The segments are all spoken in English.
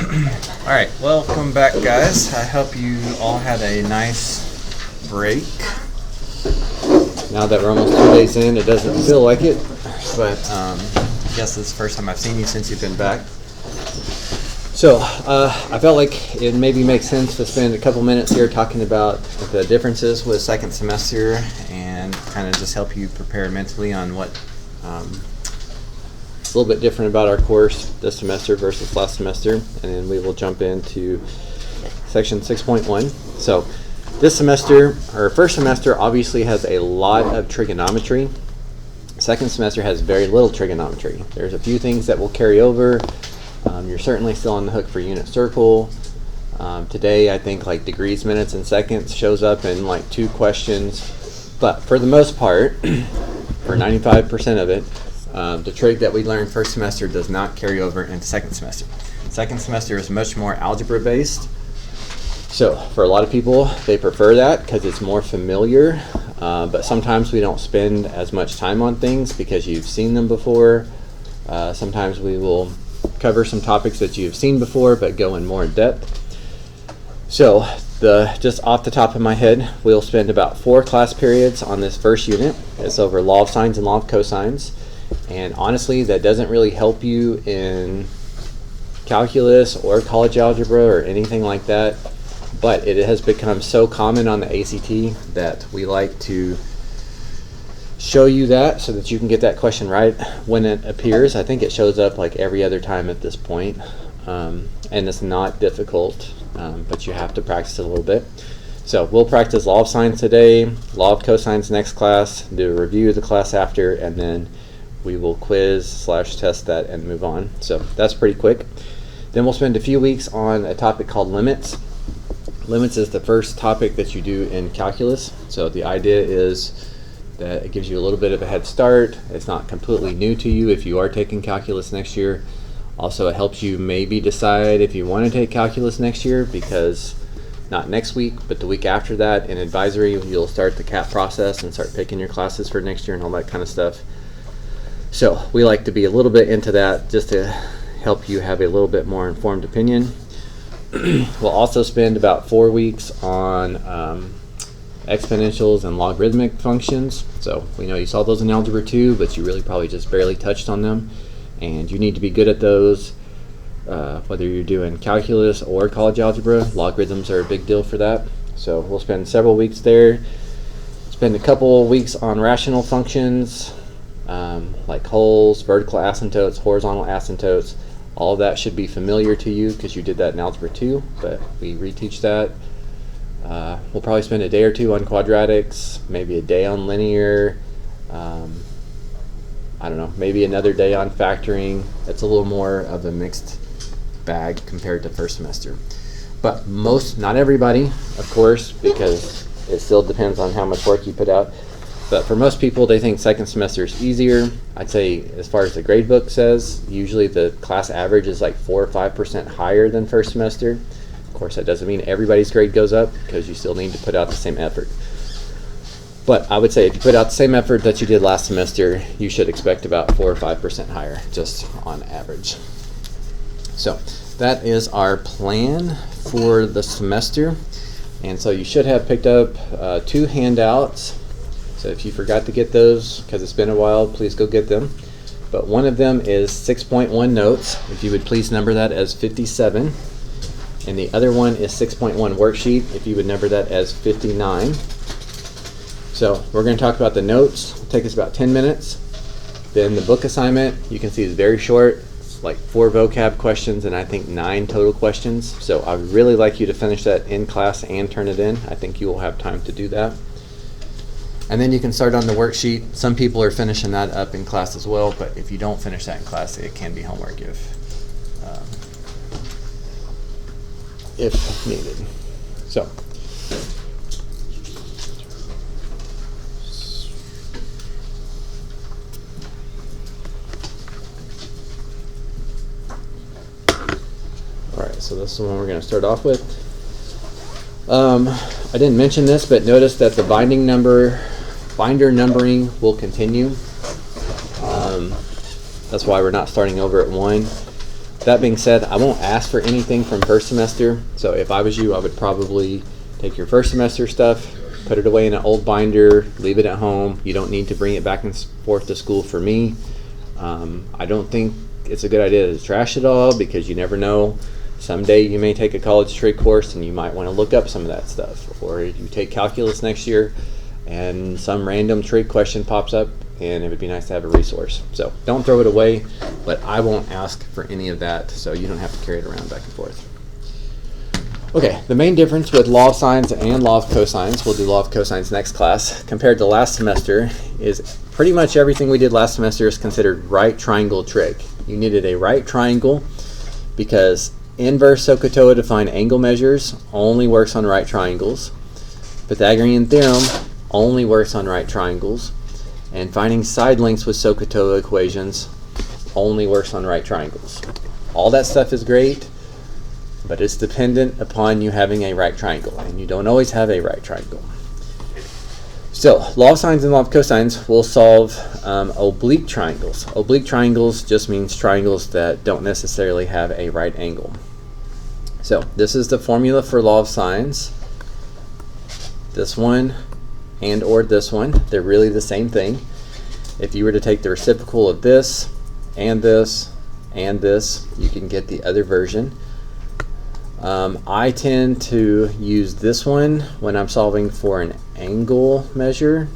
All right, welcome back, guys. I hope you all had a nice break. Now that we're almost 2 days in, it doesn't feel like it, but I guess this is the first time I've seen you since you've been back. So I felt like it maybe makes sense to spend a couple minutes here talking about the differences with second semester and kind of just help you prepare mentally on what a little bit different about our course this semester versus last semester, and then we will jump into section 6.1. So this semester, or first semester, obviously has a lot of trigonometry. Second semester has very little trigonometry. There's a few things that will carry over. You're certainly still on the hook for unit circle. Today I think like degrees, minutes, and seconds shows up in like 2 questions, but for the most part, for 95% of it, the trig that we learned first semester does not carry over into second semester. Second semester is much more algebra based. So for a lot of people, they prefer that because it's more familiar, but sometimes we don't spend as much time on things because you've seen them before. Sometimes we will cover some topics that you've seen before but go in more depth. So just off the top of my head, we'll spend about 4 class periods on this first unit. It's over law of sines and law of cosines. And honestly, that doesn't really help you in calculus or college algebra or anything like that. But it has become so common on the ACT that we like to show you that so that you can get that question right when it appears. I think it shows up like every other time at this point. And it's not difficult, but you have to practice it a little bit. So we'll practice law of sines today, law of cosines next class, do a review of the class after, and then we will quiz/test that and move on. So that's pretty quick. Then we'll spend a few weeks on a topic called limits. Limits is the first topic that you do in calculus. So the idea is that it gives you a little bit of a head start. It's not completely new to you if you are taking calculus next year. Also, it helps you maybe decide if you want to take calculus next year, because not next week, but the week after that in advisory, you'll start the CAP process and start picking your classes for next year and all that kind of stuff. So we like to be a little bit into that just to help you have a little bit more informed opinion. We'll also spend about 4 weeks on exponentials and logarithmic functions. So we know you saw those in Algebra 2, but you really probably just barely touched on them. And you need to be good at those, whether you're doing calculus or college algebra. Logarithms are a big deal for that. So we'll spend several weeks there. Spend a couple weeks on rational functions, like wholes, vertical asymptotes, horizontal asymptotes. All of that should be familiar to you because you did that in Algebra 2, but we reteach that. We'll probably spend a day or 2 on quadratics, maybe a day on linear, I don't know, maybe another day on factoring. It's a little more of a mixed bag compared to first semester. But not everybody, of course, because it still depends on how much work you put out. But for most people, they think second semester is easier. I'd say as far as the grade book says, usually the class average is like 4 or 5% higher than first semester. Of course, that doesn't mean everybody's grade goes up because you still need to put out the same effort. But I would say if you put out the same effort that you did last semester, you should expect about 4 or 5% higher, just on average. So that is our plan for the semester. And so you should have picked up 2 handouts. So if you forgot to get those because it's been a while, please go get them. But one of them is 6.1 notes. If you would please number that as 57. And the other one is 6.1 worksheet. If you would number that as 59. So we're going to talk about the notes. It'll take us about 10 minutes. Then the book assignment, you can see, is very short. It's like 4 vocab questions and I think 9 total questions. So I would really like you to finish that in class and turn it in. I think you will have time to do that. And then you can start on the worksheet. Some people are finishing that up in class as well, but if you don't finish that in class, it can be homework if needed. So. Alright, so this is the one we're going to start off with. I didn't mention this, but notice that the binder numbering will continue. That's why we're not starting over at 1. that being said, I won't ask for anything from first semester. So if I was you, I would probably take your first semester stuff, put it away in an old binder, leave it at home. You don't need to bring it back and forth to school for me. I don't think it's a good idea to trash it all, because you never know. Someday you may take a college trade course and you might want to look up some of that stuff. Or you take calculus next year and some random trig question pops up, and it would be nice to have a resource. So don't throw it away, but I won't ask for any of that, so you don't have to carry it around back and forth. Okay, the main difference with law of sines and law of cosines, we'll do law of cosines next class, compared to last semester, is pretty much everything we did last semester is considered right triangle trig. You needed a right triangle because inverse SOHCAHTOA to find angle measures only works on right triangles. Pythagorean theorem only works on right triangles. And finding side lengths with SOHCAHTOA equations only works on right triangles. All that stuff is great, but it's dependent upon you having a right triangle, and you don't always have a right triangle. Still, law of sines and law of cosines will solve oblique triangles. Oblique triangles just means triangles that don't necessarily have a right angle. So this is the formula for law of sines. This one and or this one, they're really the same thing. If you were to take the reciprocal of this and this and this, you can get the other version. I tend to use this one when I'm solving for an angle measure,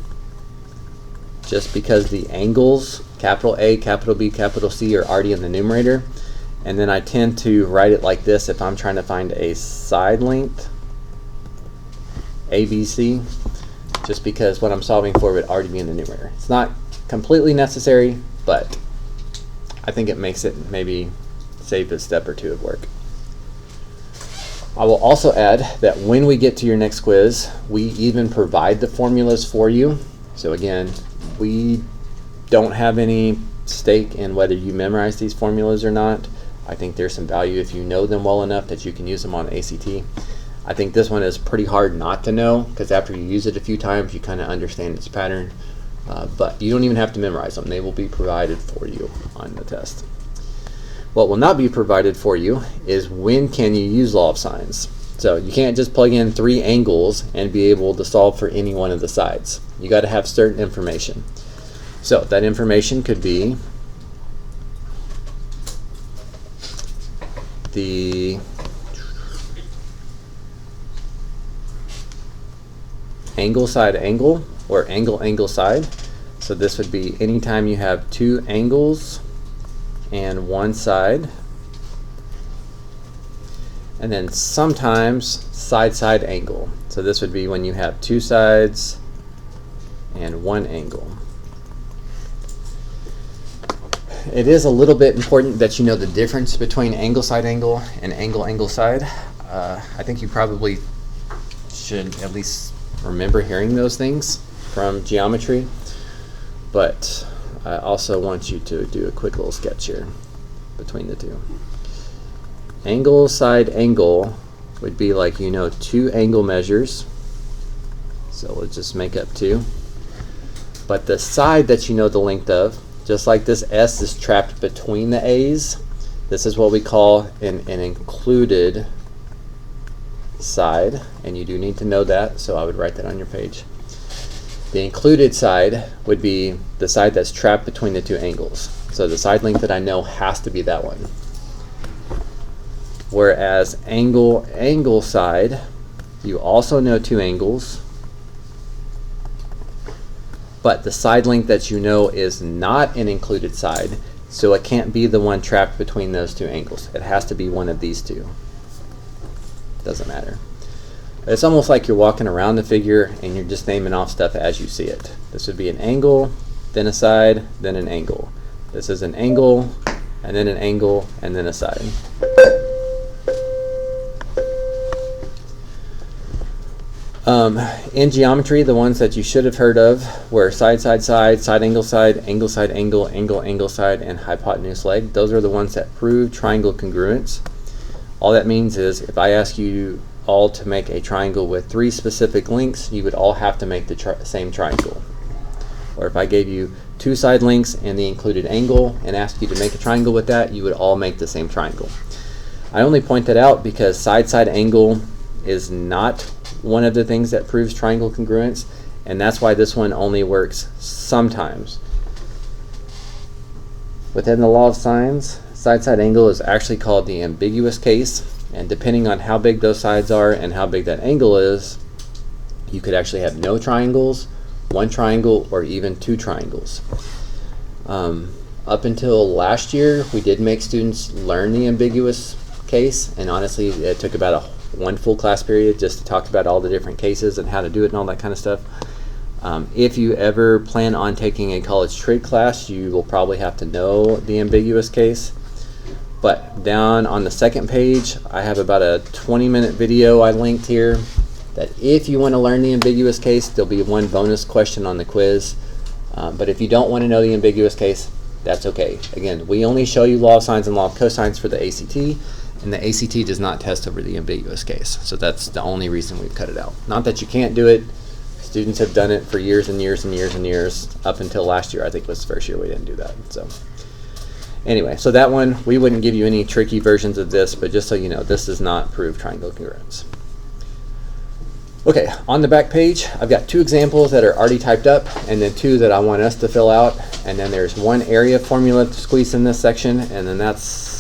just because the angles, capital A, capital B, capital C, are already in the numerator. And then I tend to write it like this if I'm trying to find a side length, ABC, just because what I'm solving for would already be in the numerator. It's not completely necessary, but I think it makes it maybe save a step or two of work. I will also add that when we get to your next quiz, we even provide the formulas for you. So again, we don't have any stake in whether you memorize these formulas or not. I think there's some value if you know them well enough that you can use them on ACT. I think this one is pretty hard not to know, because after you use it a few times, you kind of understand its pattern. But you don't even have to memorize them. They will be provided for you on the test. What will not be provided for you is when can you use law of sines. So you can't just plug in 3 angles and be able to solve for any one of the sides. You got to have certain information. So that information could be the angle side angle, or angle angle side. So this would be anytime you have 2 angles and one side, and then sometimes side angle. So this would be when you have 2 sides and 1 angle. It is a little bit important that you know the difference between angle side angle and angle angle side. I think you probably should at least remember hearing those things from geometry, but I also want you to do a quick little sketch here between the two. Angle side angle would be like, 2 angle measures, so let's just make up 2. But the side that you know the length of, just like this S is trapped between the A's, this is what we call an included side, and you do need to know that, so I would write that on your page. The included side would be the side that's trapped between the 2 angles. So the side length that I know has to be that one. Whereas angle side, you also know 2 angles, but the side length that you know is not an included side, so it can't be the one trapped between those 2 angles. It has to be one of these 2. Doesn't matter. It's almost like you're walking around the figure and you're just naming off stuff as you see it. This would be an angle, then a side, then an angle. This is an angle, and then an angle, and then a side. In geometry, the ones that you should have heard of were side, angle side, angle, angle side, and hypotenuse leg. Those are the ones that prove triangle congruence. All that means is if I ask you all to make a triangle with 3 specific lengths, you would all have to make the same triangle. Or if I gave you two side lengths and the included angle and asked you to make a triangle with that, you would all make the same triangle. I only point that out because side-side angle is not one of the things that proves triangle congruence, and that's why this one only works sometimes. Within the law of sines, side-side angle is actually called the ambiguous case, and depending on how big those sides are and how big that angle is, you could actually have no triangles, one triangle, or even two triangles. Up until last year, we did make students learn the ambiguous case, and honestly, it took about one full class period just to talk about all the different cases and how to do it and all that kind of stuff. If you ever plan on taking a college trig class, you will probably have to know the ambiguous case. But down on the second page, I have about a 20-minute video I linked here that if you want to learn the ambiguous case, there'll be one bonus question on the quiz. But if you don't want to know the ambiguous case, that's okay. Again, we only show you law of sines and law of cosines for the ACT, and the ACT does not test over the ambiguous case. So that's the only reason we've cut it out. Not that you can't do it. Students have done it for years and years and years and years, up until last year. I think was the first year we didn't do that. So anyway, so that one, we wouldn't give you any tricky versions of this, but just so you know, this does not prove triangle congruence. Okay, on the back page, I've got two examples that are already typed up, and then two that I want us to fill out, and then there's one area formula to squeeze in this section, and then that's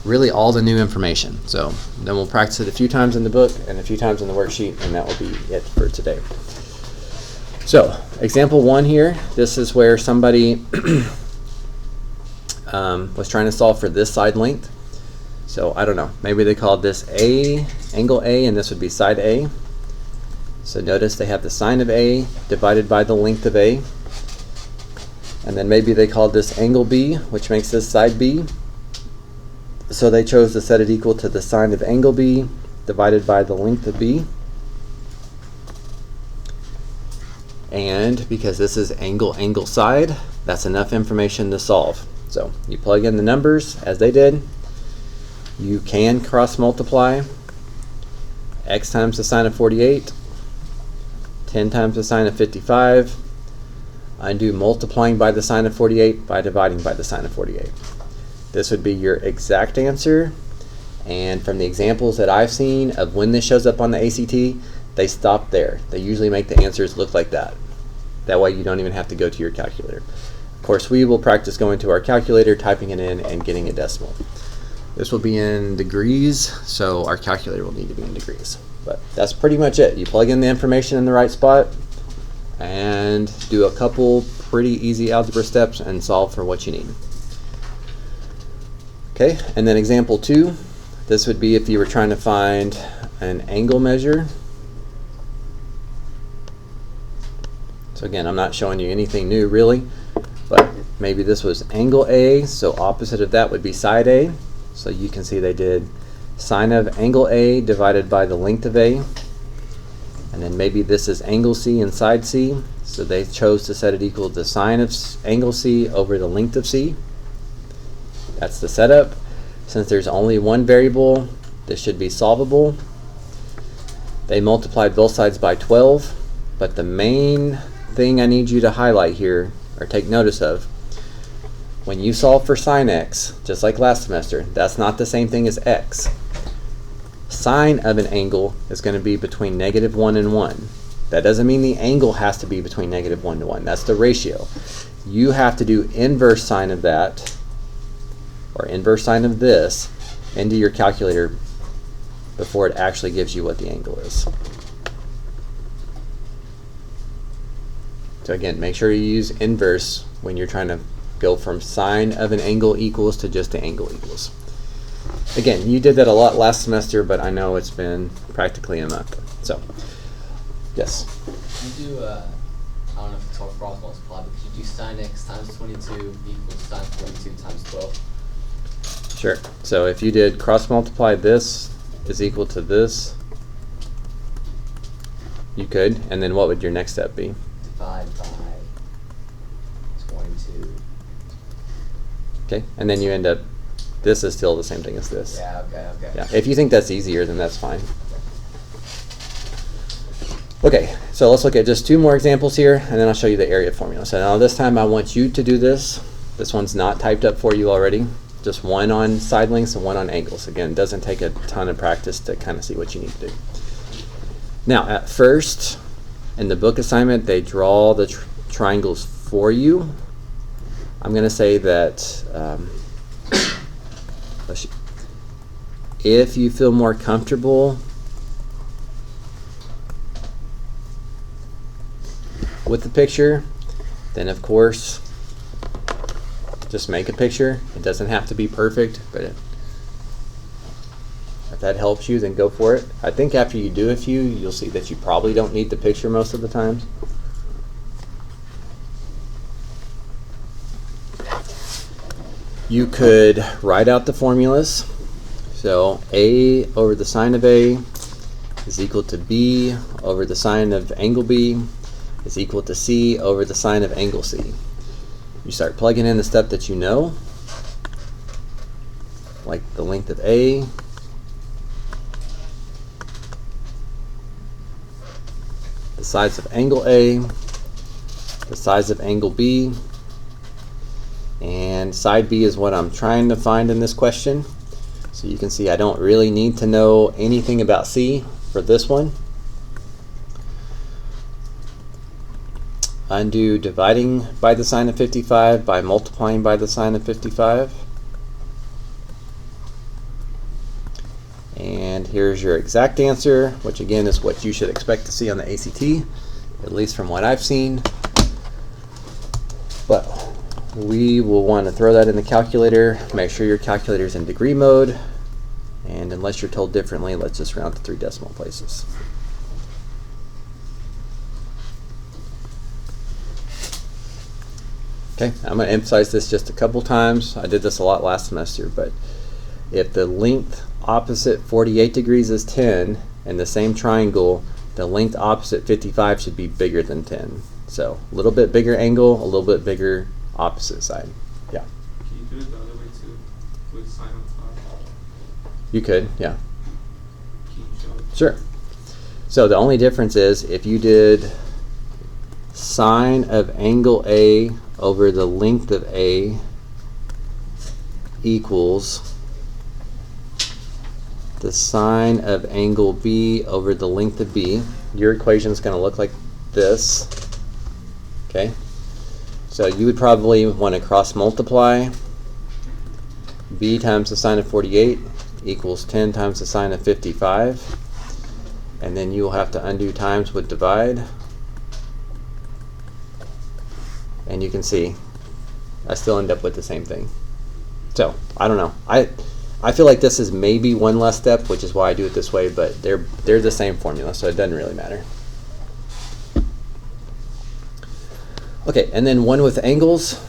really all the new information. So then we'll practice it a few times in the book and a few times in the worksheet, and that will be it for today. So example one here, this is where somebody was trying to solve for this side length. So I don't know, maybe they called this A, angle A, and this would be side A. So notice they have the sine of A divided by the length of A. And then maybe they called this angle B, which makes this side B. So they chose to set it equal to the sine of angle B divided by the length of B. And because this is angle, angle, side, that's enough information to solve. So you plug in the numbers as they did. You can cross multiply x times the sine of 48, 10 times the sine of 55, undo multiplying by the sine of 48 by dividing by the sine of 48. This would be your exact answer, and from the examples that I've seen of when this shows up on the ACT, they stop there. They usually make the answers look like that. That way you don't even have to go to your calculator. Of course, we will practice going to our calculator, typing it in, and getting a decimal. This will be in degrees, so our calculator will need to be in degrees. But that's pretty much it. You plug in the information in the right spot and do a couple pretty easy algebra steps and solve for what you need. Okay, and then example 2, this would be if you were trying to find an angle measure. So again, I'm not showing you anything new really, but maybe this was angle A, so opposite of that would be side A. So you can see they did sine of angle A divided by the length of A. And then maybe this is angle C and side C, so they chose to set it equal to sine of angle C over the length of C. That's the setup. Since there's only one variable, this should be solvable. They multiplied both sides by 12, but the main thing I need you to highlight here, or take notice of, when you solve for sine x, just like last semester, that's not the same thing as x. Sine of an angle is going to be between -1 and 1. That doesn't mean the angle has to be between -1 to 1. That's the ratio. You have to do inverse sine of that, or inverse sine of this, into your calculator before it actually gives you what the angle is. So again, make sure you use inverse when you're trying to go from sine of an angle equals to just the angle equals. Again, you did that a lot last semester, but I know it's been practically a month. So, yes? You do, I don't know if it's called cross multiply, but could you do sine x times 22 equals sine 42 times 12? Sure. So if you did cross multiply, this is equal to this, you could, and then what would your next step be? Divide by 22. Okay, and then you end up, this is still the same thing as this. Yeah, okay. Yeah, if you think that's easier, then that's fine. Okay, so let's look at just 2 more examples here, and then I'll show you the area formula. So now this time I want you to do this. This one's not typed up for you already. Just one on side lengths and one on angles. Again, it doesn't take a ton of practice to kind of see what you need to do. Now, at first, in the book assignment, they draw the triangles for you. I'm going to say that if you feel more comfortable with the picture, then of course just make a picture. It doesn't have to be perfect, but if that helps you, then go for it. I think after you do a few, you'll see that you probably don't need the picture most of the times. You could write out the formulas. So A over the sine of A is equal to B over the sine of angle B is equal to C over the sine of angle C. You start plugging in the stuff that you know, like the length of A, the size of angle A, the size of angle B, and side B is what I'm trying to find in this question. So you can see I don't really need to know anything about C for this one. Undo dividing by the sine of 55 by multiplying by the sine of 55. And here's your exact answer, which again is what you should expect to see on the ACT, at least from what I've seen. But we will want to throw that in the calculator. Make sure your calculator's in degree mode. And unless you're told differently, let's just round to 3 decimal places. Okay, I'm going to emphasize this just a couple times. I did this a lot last semester, but if the length opposite 48 degrees is 10, and the same triangle, the length opposite 55 should be bigger than 10. So a little bit bigger angle, a little bit bigger opposite side. Yeah. Can you do it the other way too, with sine on top? You could, yeah. Can you show it? Sure. So the only difference is if you did sine of angle A over the length of A equals the sine of angle B over the length of B, your equation is going to look like this. Okay? So you would probably want to cross multiply B times the sine of 48 equals 10 times the sine of 55, and then you will have to undo times with divide. And you can see I still end up with the same thing. So I don't know. I feel like this is maybe one less step, which is why I do it this way, but they're the same formula, so it doesn't really matter. Okay, and then one with angles.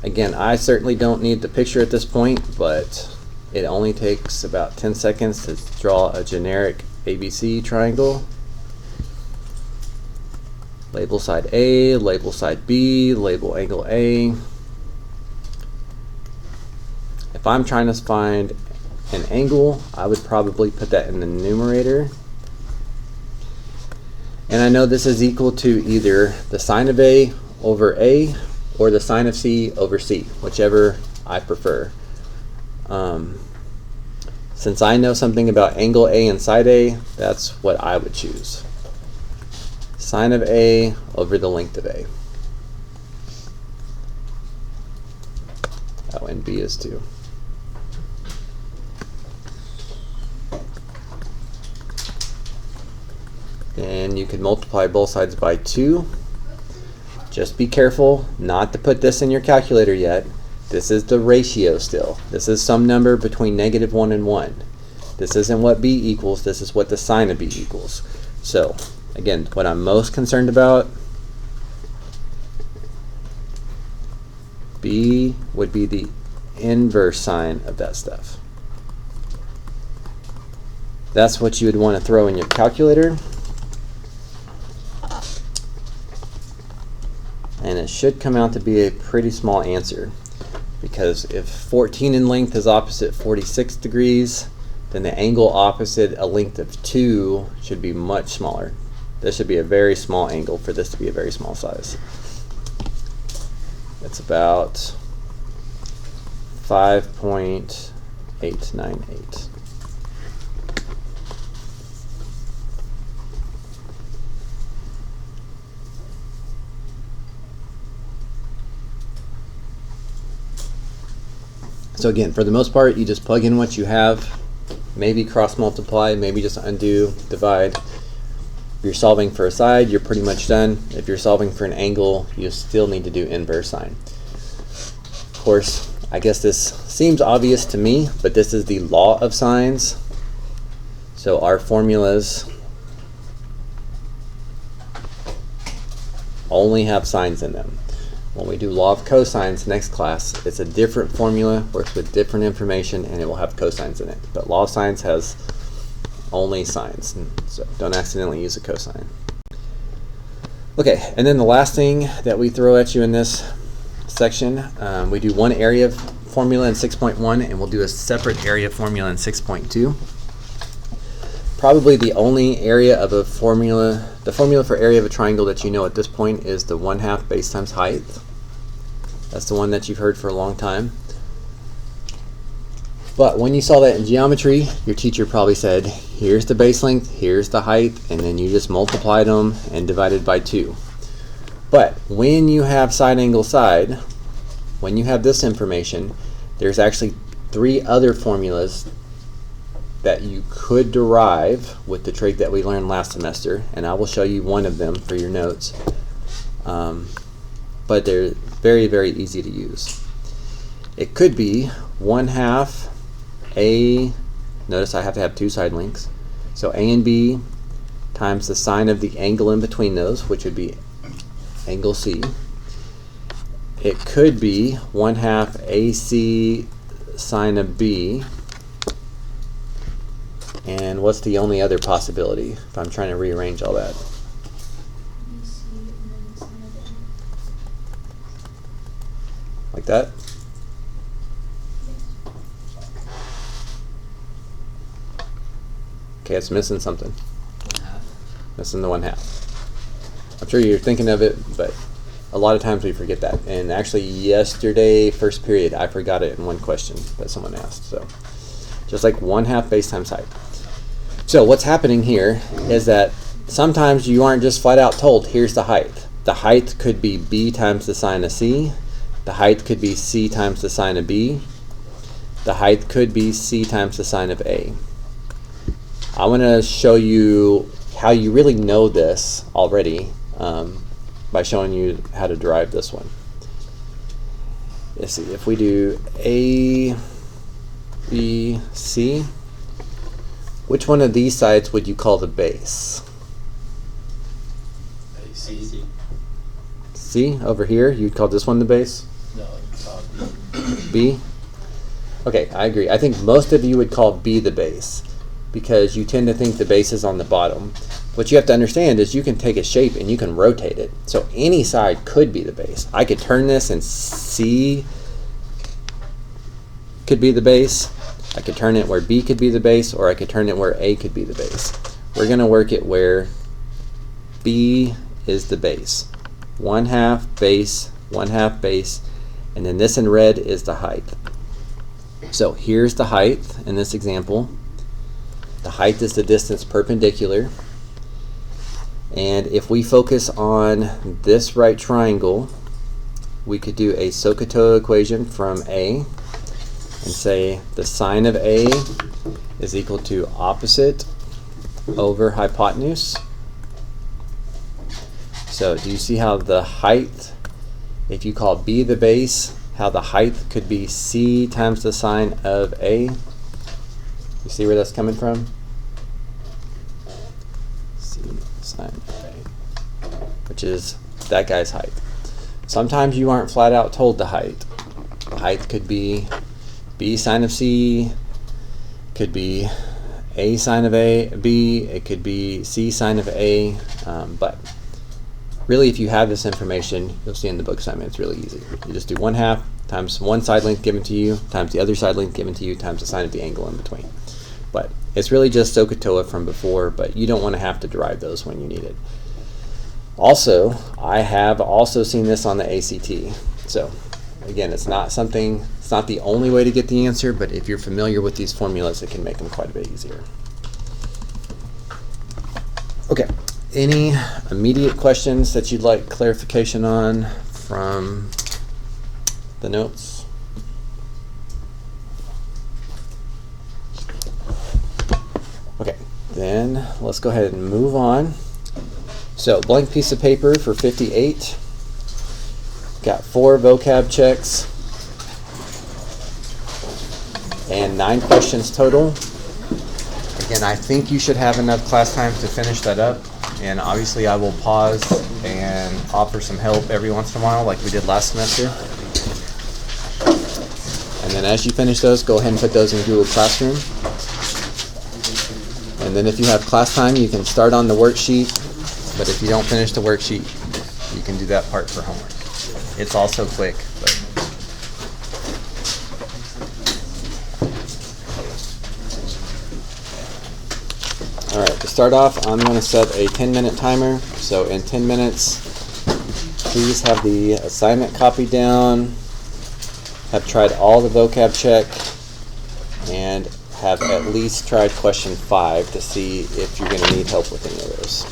Again, I certainly don't need the picture at this point, but it only takes about 10 seconds to draw a generic ABC triangle. Label side A, label side B, label angle A. If I'm trying to find an angle, I would probably put that in the numerator. And I know this is equal to either the sine of A over A or the sine of C over C, whichever I prefer. Since I know something about angle A and side A, that's what I would choose. Sine of A over the length of A. Oh, and B is 2. Then you can multiply both sides by 2. Just be careful not to put this in your calculator yet. This is the ratio still. This is some number between -1 and 1. This isn't what B equals, this is what the sine of B equals. So, again, what I'm most concerned about, B would be the inverse sine of that stuff. That's what you would want to throw in your calculator. And it should come out to be a pretty small answer, because if 14 in length is opposite 46 degrees, then the angle opposite a length of 2 should be much smaller. This should be a very small angle for this to be a very small size. It's about 5.898. So again, for the most part, you just plug in what you have, maybe cross multiply, maybe just undo, divide. If you're solving for a side, you're pretty much done. If you're solving for an angle, you still need to do inverse sine. Of course, I guess this seems obvious to me, but this is the law of sines. So our formulas only have sines in them. When we do law of cosines next class, it's a different formula, works with different information, and it will have cosines in it. But law of sines has only sines, so don't accidentally use a cosine. Okay, and then the last thing that we throw at you in this section, we do one area formula in 6.1, and we'll do a separate area formula in 6.2. Probably the only area of a formula, the formula for area of a triangle that you know at this point is the 1/2 base times height. That's the one that you've heard for a long time. But when you saw that in geometry, your teacher probably said, here's the base length, here's the height, and then you just multiplied them and divided by 2. But when you have side angle side, when you have this information, there's actually 3 other formulas that you could derive with the trig that we learned last semester, and I will show you one of them for your notes. But they're very, very easy to use. It could be 1/2 A, notice I have to have 2 side lengths, so A and B times the sine of the angle in between those, which would be angle C. It could be 1/2 AC sine of B. And what's the only other possibility if I'm trying to rearrange all that? Like that? Okay, it's missing something. Missing the 1/2. I'm sure you're thinking of it, but a lot of times we forget that. And actually yesterday, first period, I forgot it in one question that someone asked. So just like 1/2 base times height. So what's happening here is that sometimes you aren't just flat out told, here's the height. The height could be B times the sine of C. The height could be C times the sine of B. The height could be C times the sine of A. I want to show you how you really know this already by showing you how to derive this one. Let's see, if we do A, B, C, which one of these sides would you call the base? C. C, over here, you'd call this one the base? No, B? Okay, I agree. I think most of you would call B the base because you tend to think the base is on the bottom. What you have to understand is you can take a shape and you can rotate it. So any side could be the base. I could turn this and C could be the base. I could turn it where B could be the base, or I could turn it where A could be the base. We're going to work it where B is the base. 1/2 base, 1/2 base, and then this in red is the height. So here's the height in this example. The height is the distance perpendicular. And if we focus on this right triangle, we could do a SOHCAHTOA equation from A and say the sine of A is equal to opposite over hypotenuse. So do you see how the height, if you call B the base, how the height could be C times the sine of A? You see where that's coming from? C sine of A, which is that guy's height. Sometimes you aren't flat out told the height. The height could be B sine of C, could be A sine of B, it could be C sine of A, but really if you have this information, you'll see in the book assignment, it's really easy. You just do 1/2 times one side length given to you, times the other side length given to you, times the sine of the angle in between. But It's really just SOHCAHTOA from before, but you don't want to have to derive those when you need it. Also, I have also seen this on the ACT. So again, it's not the only way to get the answer, but if you're familiar with these formulas, it can make them quite a bit easier. Okay, any immediate questions that you'd like clarification on from the notes? Okay, then let's go ahead and move on. So, blank piece of paper for 58. Got 4 vocab checks and 9 questions total. Again, I think you should have enough class time to finish that up. And obviously I will pause and offer some help every once in a while like we did last semester. And then as you finish those, go ahead and put those in Google Classroom. And then if you have class time, you can start on the worksheet. But if you don't finish the worksheet, you can do that part for homework. It's also quick. But all right, to start off, I'm going to set a 10-minute timer. So in 10 minutes, please have the assignment copied down, have tried all the vocab check, and have at least tried question 5 to see if you're going to need help with any of those.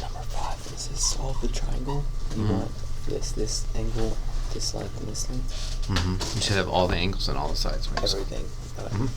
Number 5, this is solve the triangle. You want this angle, this length, and this length. Mm-hmm. You should have all the angles on all the sides. Right? Everything. Mhm.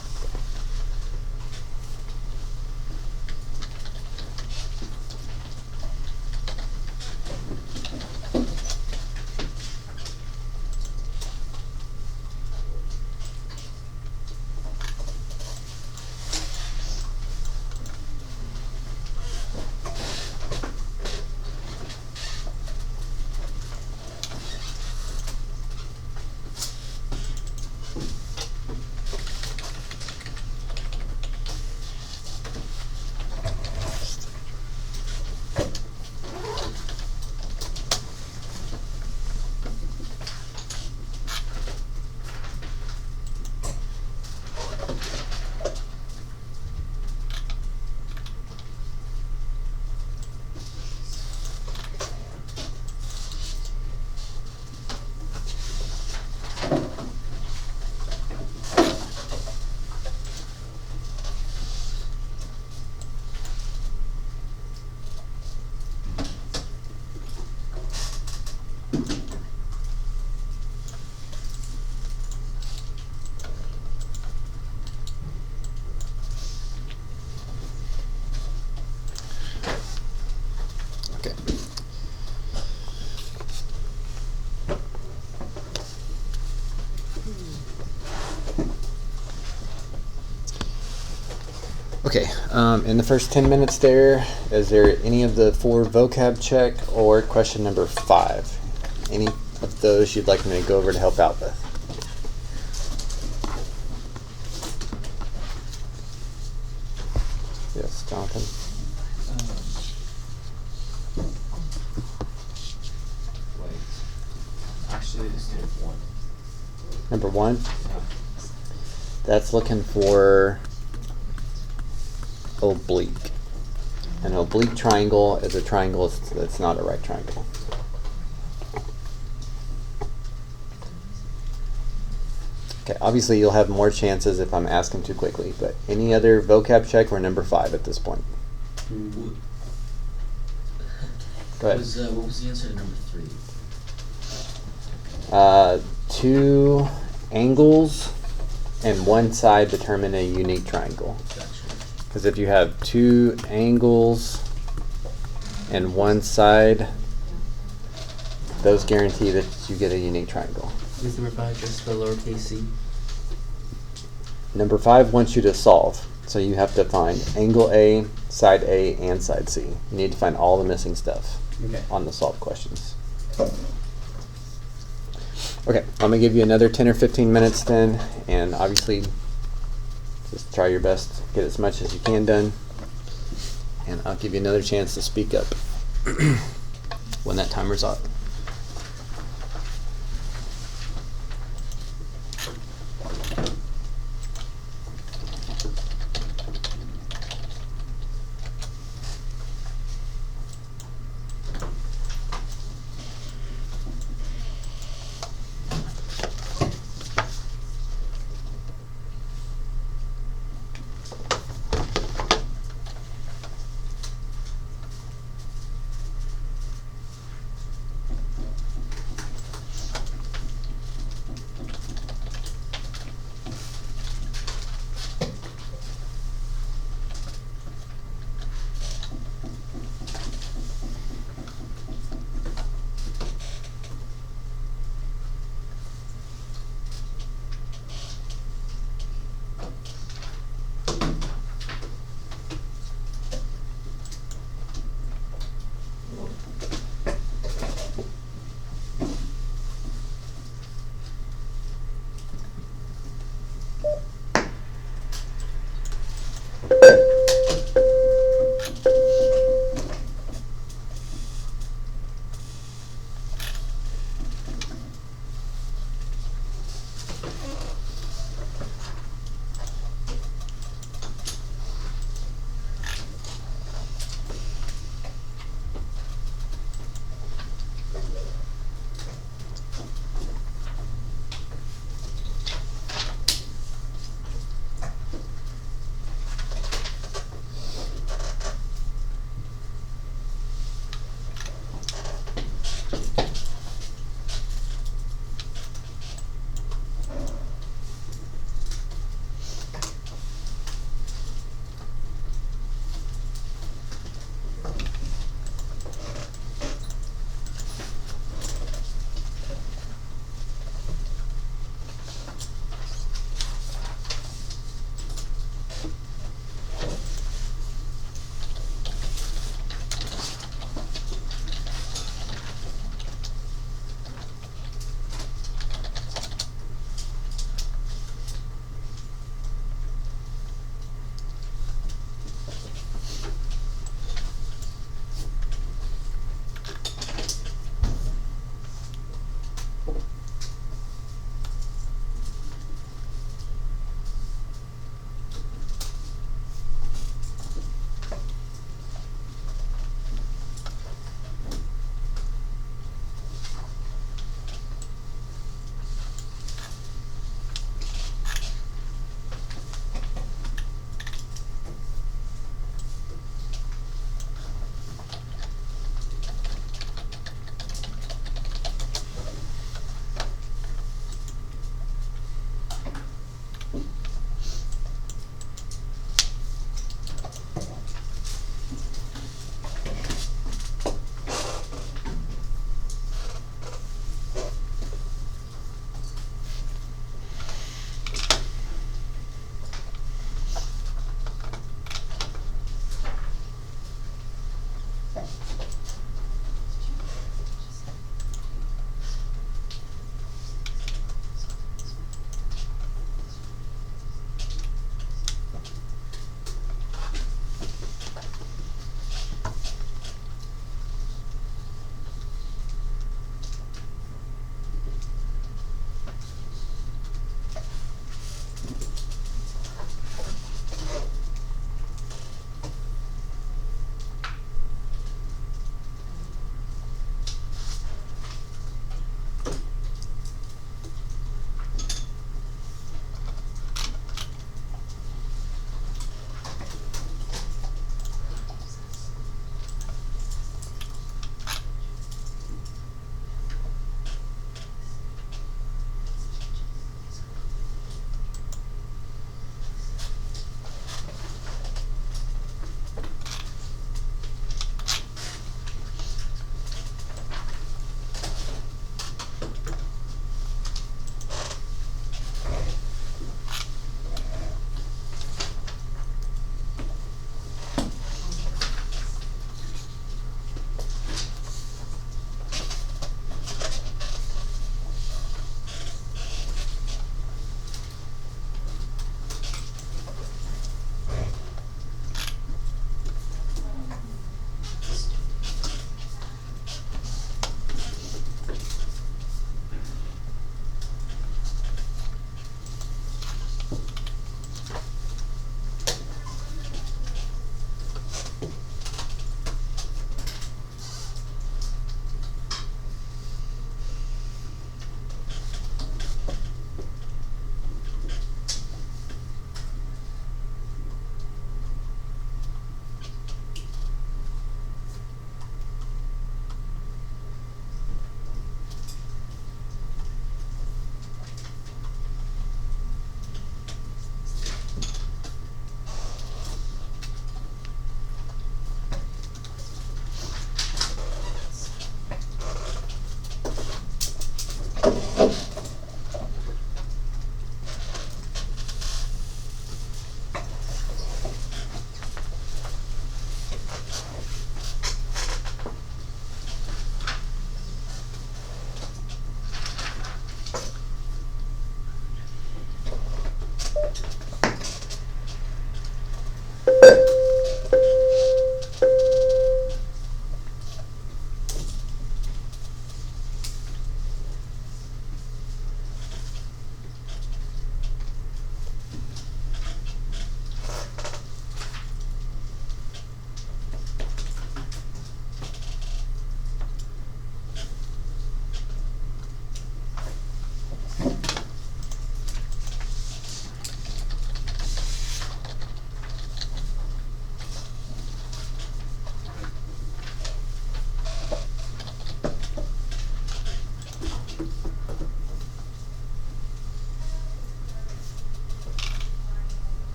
Okay. Okay, in the first 10 minutes there, is there any of the 4 vocab check or question number 5? Any of those you'd like me to go over to help out with? Yes, Jonathan? Wait. Actually, let's do 1. Number 1? Yeah. That's looking for oblique. An oblique triangle is a triangle that's not a right triangle. Okay, obviously you'll have more chances if I'm asking too quickly, but any other vocab check or number 5 at this point? Go ahead. What was the answer to number 3? 2 angles and one side determine a unique triangle. Gotcha. Because if you have 2 angles and one side, those guarantee that you get a unique triangle. Is number 5 just the lowercase c? Number 5 wants you to solve. So you have to find angle A, side A, and side C. You need to find all the missing stuff Okay. on the solve questions. Okay, I'm going to give you another 10 or 15 minutes then, and obviously just try your best to get as much as you can done, and I'll give you another chance to speak up when that timer's up.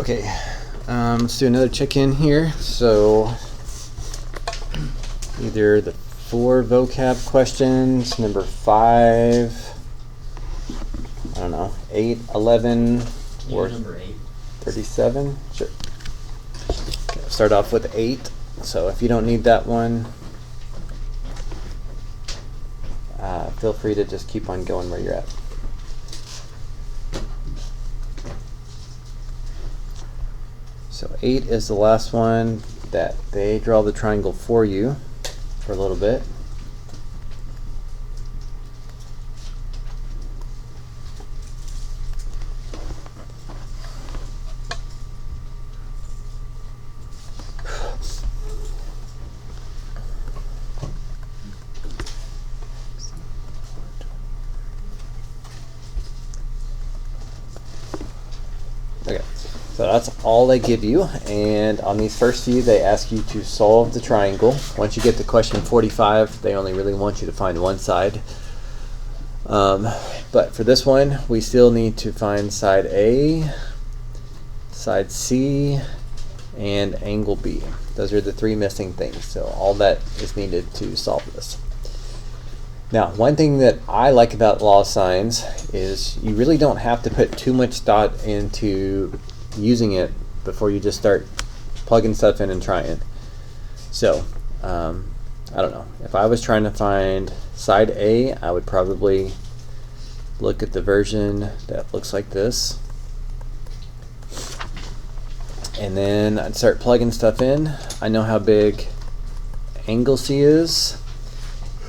Okay, let's do another check-in here. So either the 4 vocab questions, number 5, I don't know, 8, 11, or Number 8. 37? Sure. Okay, start off with 8. So if you don't need that one, feel free to just keep on going where you're at. So 8 is the last one that they draw the triangle for you for a little bit. Okay, so that's all they give you, and on these first few they ask you to solve the triangle. Once you get to question 45, they only really want you to find one side. But for this one, we still need to find side A, side C, and angle B. Those are the 3 missing things, so all that is needed to solve this. Now, one thing that I like about law of signs is you really don't have to put too much thought into using it before you just start plugging stuff in and trying. So, I don't know. If I was trying to find side A, I would probably look at the version that looks like this. And then I'd start plugging stuff in. I know how big angle C is.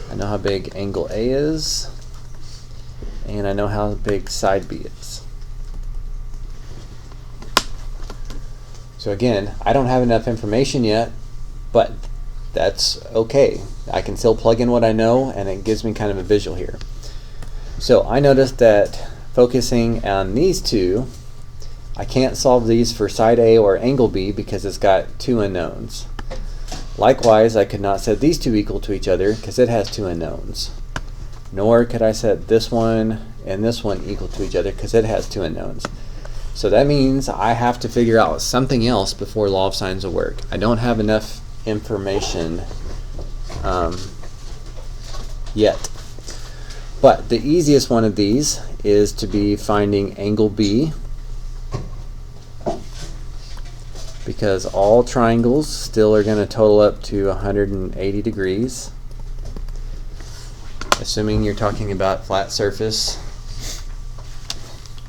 I know how big angle A is, and I know how big side B is. So again, I don't have enough information yet, but that's okay. I can still plug in what I know, and it gives me kind of a visual here. So I noticed that focusing on these 2, I can't solve these for side A or angle B because it's got 2 unknowns. Likewise, I could not set these 2 equal to each other because it has 2 unknowns. Nor could I set this one and this one equal to each other because it has 2 unknowns. So that means I have to figure out something else before law of signs will work. I don't have enough information yet. But the easiest one of these is to be finding angle B, because all triangles still are going to total up to 180 degrees, assuming you're talking about flat surface,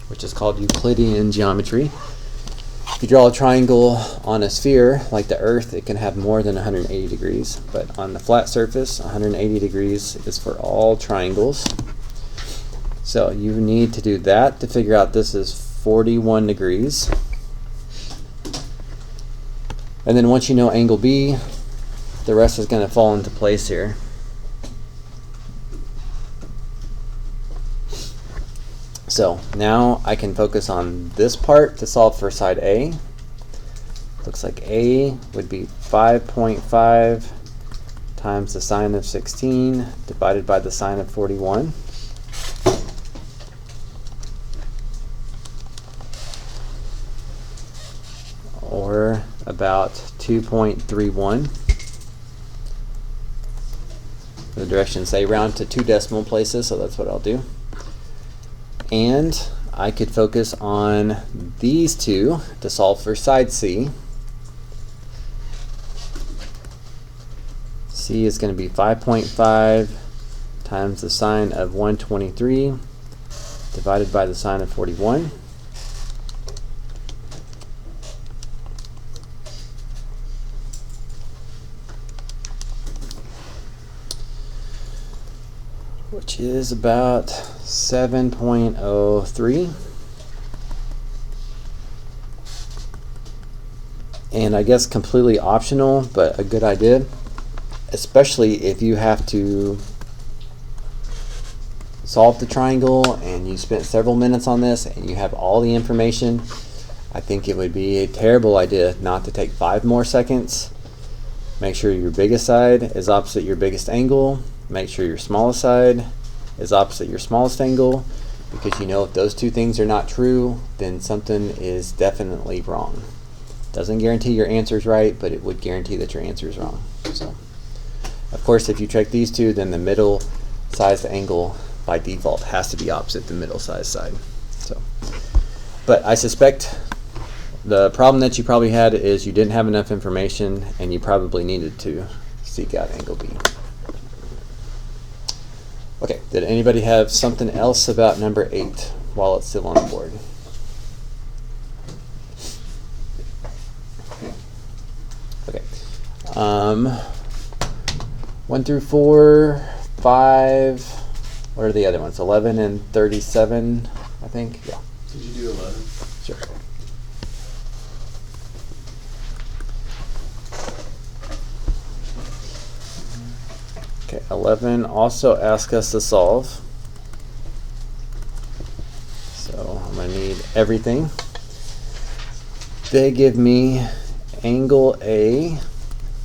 which is called Euclidean geometry. If you draw a triangle on a sphere like the Earth, it can have more than 180 degrees, but on the flat surface, 180 degrees is for all triangles. So you need to do that to figure out this is 41 degrees. And then once you know angle B, the rest is going to fall into place here. So now I can focus on this part to solve for side A. Looks like A would be 5.5 times the sine of 16 divided by the sine of 41. Or about 2.31. The directions say round to 2 decimal places, so that's what I'll do. And I could focus on these 2 to solve for side C. C is going to be 5.5 times the sine of 123 divided by the sine of 41. Which is about 7.03. And I guess completely optional, but a good idea, especially if you have to solve the triangle and you spent several minutes on this and you have all the information. I think it would be a terrible idea not to take 5 more seconds. Make sure your biggest side is opposite your biggest angle. Make sure your smallest side is opposite your smallest angle. because you know if those two things are not true, then something is definitely wrong. Doesn't guarantee your answer is right, but it would guarantee that your answer is wrong. So, of course, if you check these two, then the middle sized angle by default has to be opposite the middle sized side. So, but I suspect the problem that you probably had is you didn't have enough information and you probably needed to seek out angle B. Okay, did anybody have something else about number 8 while it's still on the board? Okay. 1 through 4, 5, what are the other ones? 11 and 37, I think? Yeah. Did you do 11? Sure. Okay, 11 also asks us to solve. So I'm going to need everything. They give me angle A,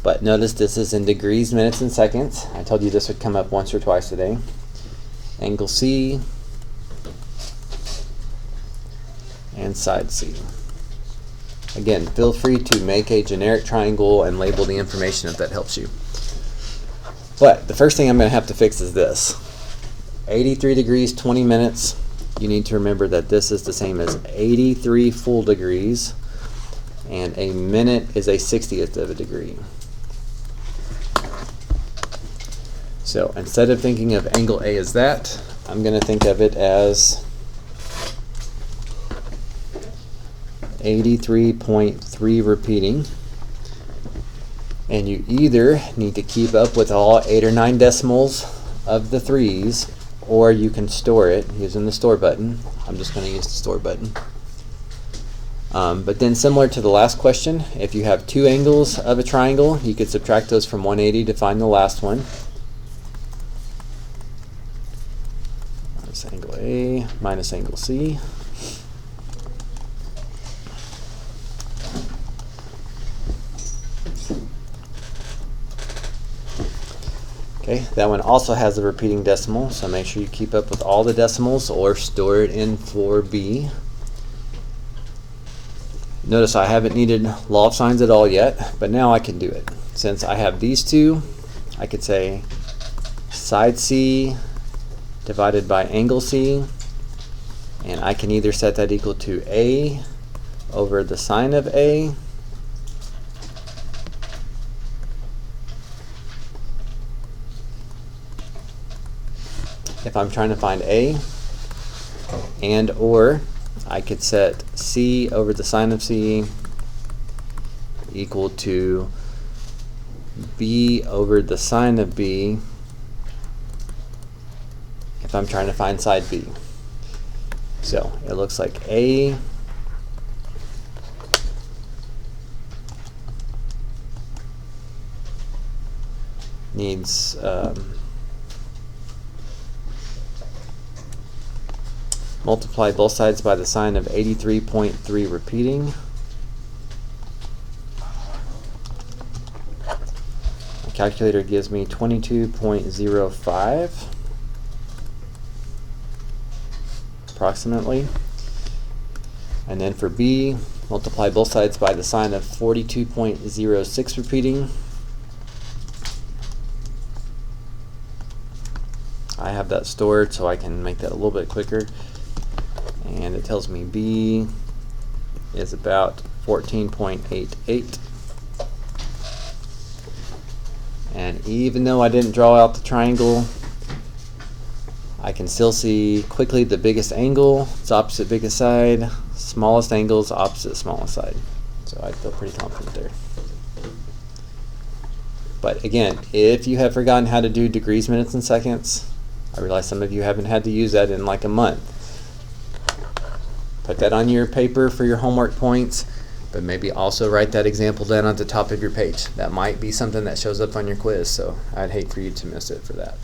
but notice this is in degrees, minutes, and seconds. I told you this would come up once or twice today. Angle C and side C. Again, feel free to make a generic triangle and label the information if that helps you. But the first thing I'm going to have to fix is this. 83 degrees, 20 minutes. You need to remember that this is the same as 83 full degrees, and a minute is a 60th of a degree. So instead of thinking of angle A as that, I'm going to think of it as 83.3 repeating. And you either need to keep up with all 8 or 9 decimals of the 3's, or you can store it using the store button. I'm just going to use the store button. But then similar to the last question, if you have 2 angles of a triangle, you could subtract those from 180 to find the last one. Minus angle A minus angle C. Okay, that one also has a repeating decimal, so make sure you keep up with all the decimals or store it in 4B. Notice I haven't needed law of signs at all yet, but now I can do it. Since I have these two, I could say side C divided by angle C, and I can either set that equal to A over the sine of A, if I'm trying to find A, and or I could set C over the sine of C equal to B over the sine of B if I'm trying to find side B. So it looks like A needs multiply both sides by the sine of 83.3 repeating. My calculator gives me 22.05 approximately. And then for B, multiply both sides by the sine of 42.06 repeating. I have that stored so I can make that a little bit quicker. And it tells me B is about 14.88. And even though I didn't draw out the triangle, I can still see quickly the biggest angle, it's opposite biggest side, smallest angles, opposite smallest side. So I feel pretty confident there. But again, if you have forgotten how to do degrees, minutes, and seconds, I realize some of you haven't had to use that in like a month. Put that on your paper for your homework points, but maybe also write that example down at the top of your page. That might be something that shows up on your quiz, so I'd hate for you to miss it for that.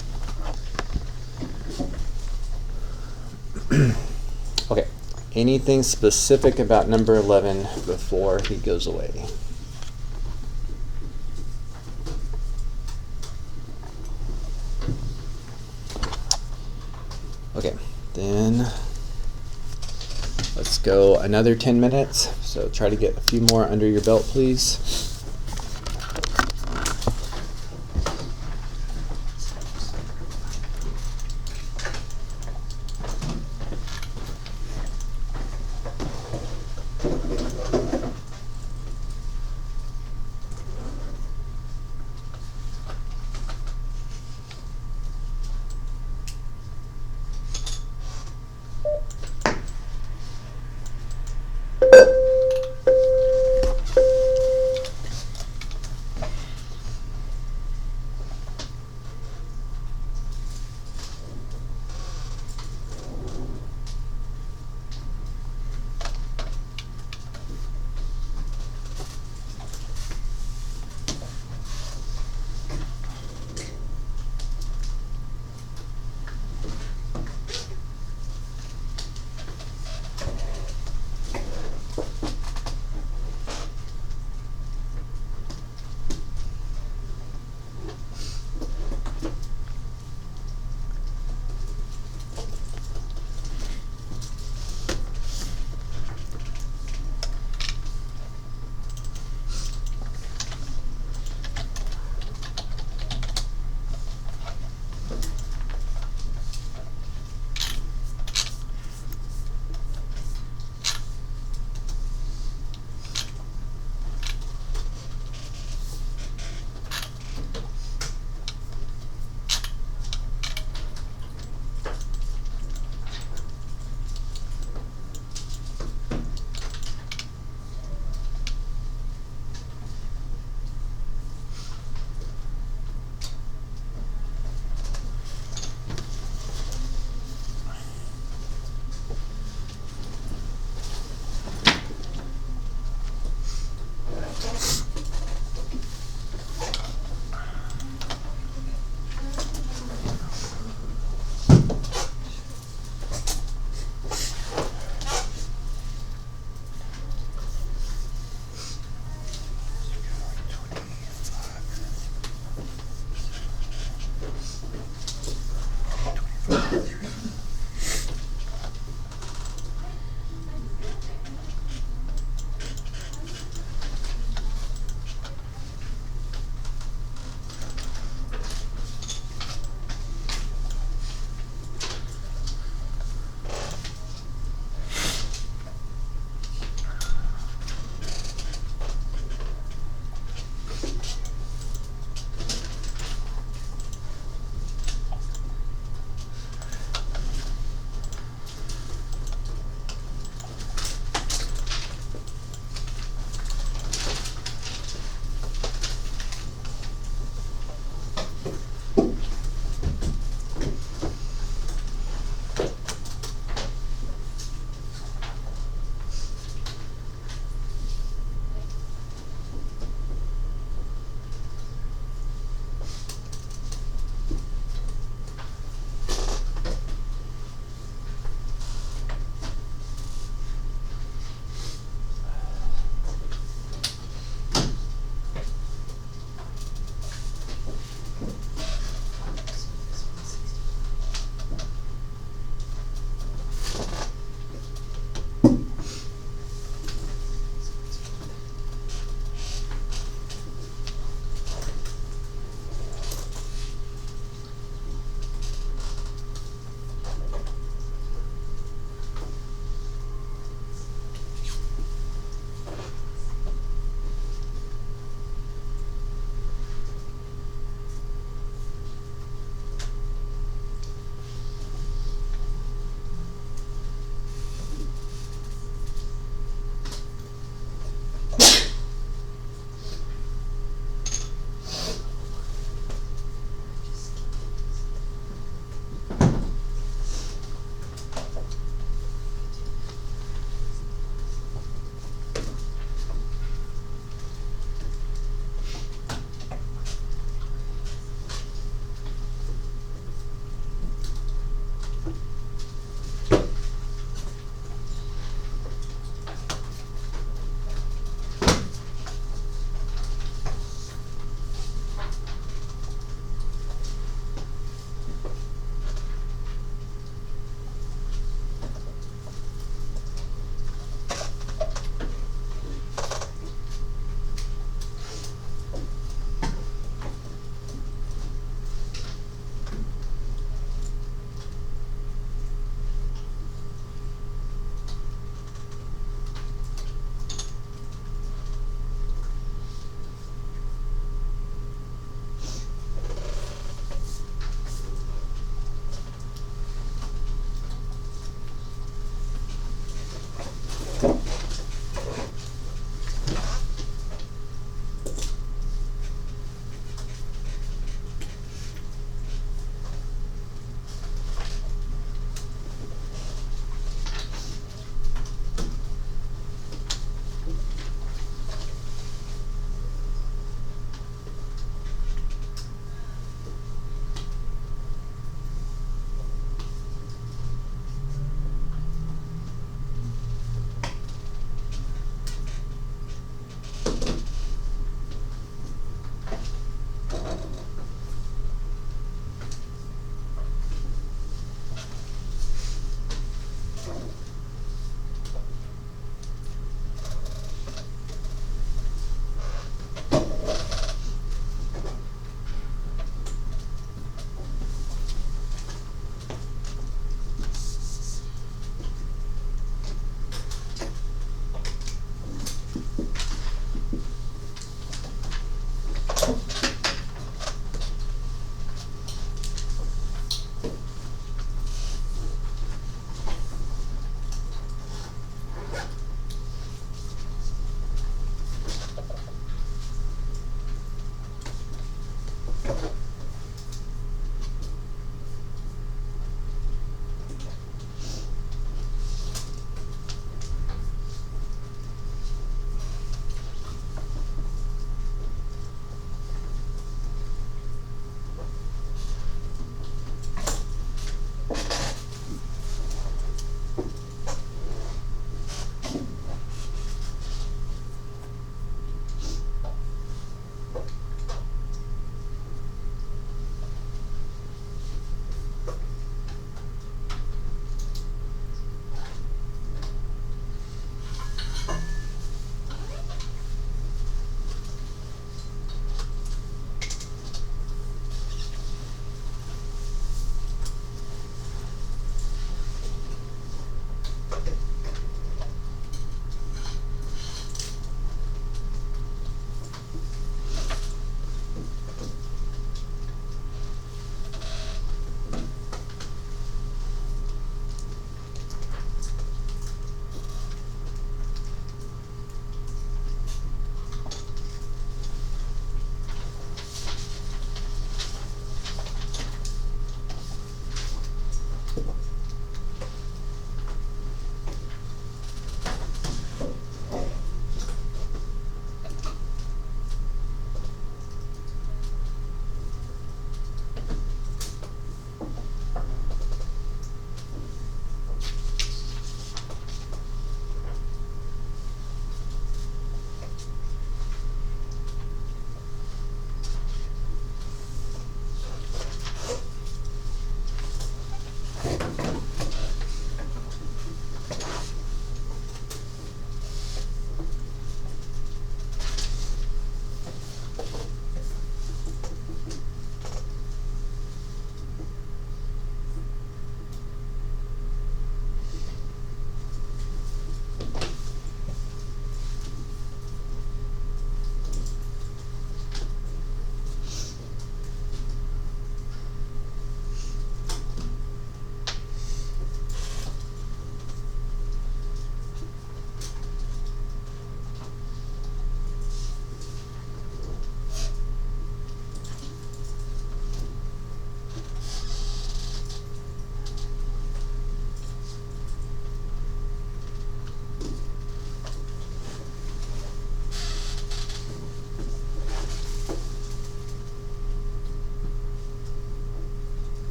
Okay, anything specific about number 11 before he goes away? Okay, then go another 10 minutes. So try to get a few more under your belt, please.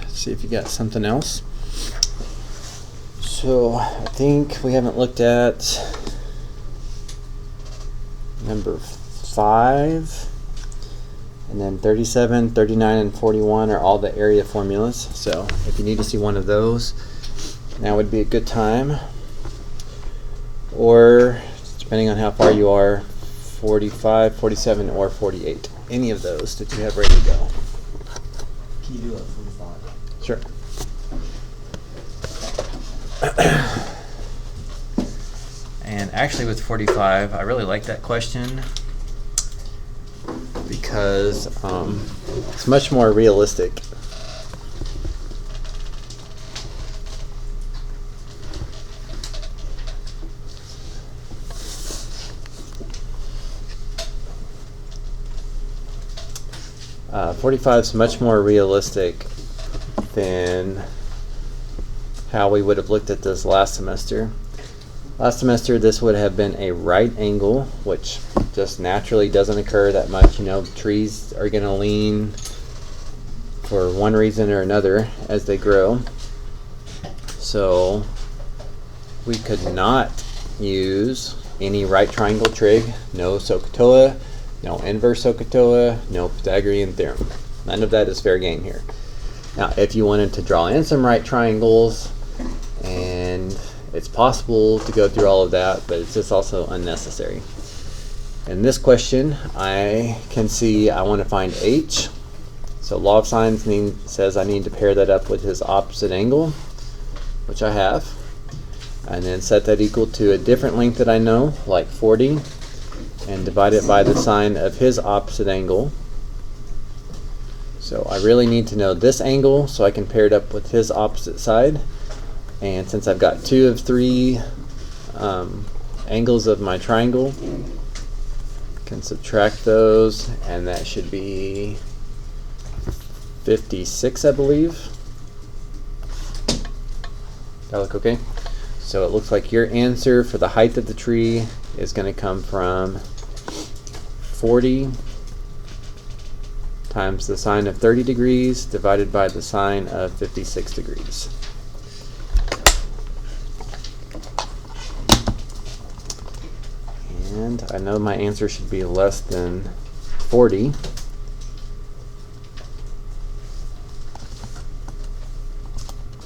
see if you got something else. So I think we haven't looked at number 5, and then 37, 39, and 41 are all the area formulas. So if you need to see one of those, now would be a good time. Or depending on how far you are, 45, 47, or 48. Any of those that you have ready to go. Can you do it at 45? Sure. And actually with 45, I really like that question because it's much more realistic. Uh, 45 is much more realistic than how we would have looked at this last semester. Last semester, this would have been a right angle, which just naturally doesn't occur that much. You know, trees are going to lean for one reason or another as they grow. So we could not use any right triangle trig, no SOHCAHTOA, no inverse SOHCAHTOA, no Pythagorean theorem. None of that is fair game here. Now, if you wanted to draw in some right triangles, and it's possible to go through all of that, but it's just also unnecessary. In this question, I can see I want to find h. So law of sines says I need to pair that up with his opposite angle, which I have, and then set that equal to a different length that I know, like 40, and divide it by the sine of his opposite angle. So I really need to know this angle so I can pair it up with his opposite side. And since I've got 2 of 3 angles of my triangle, I can subtract those, and that should be 56, I believe. That look okay? So it looks like your answer for the height of the tree is going to come from 40 times the sine of 30 degrees divided by the sine of 56 degrees. And I know my answer should be less than 40. You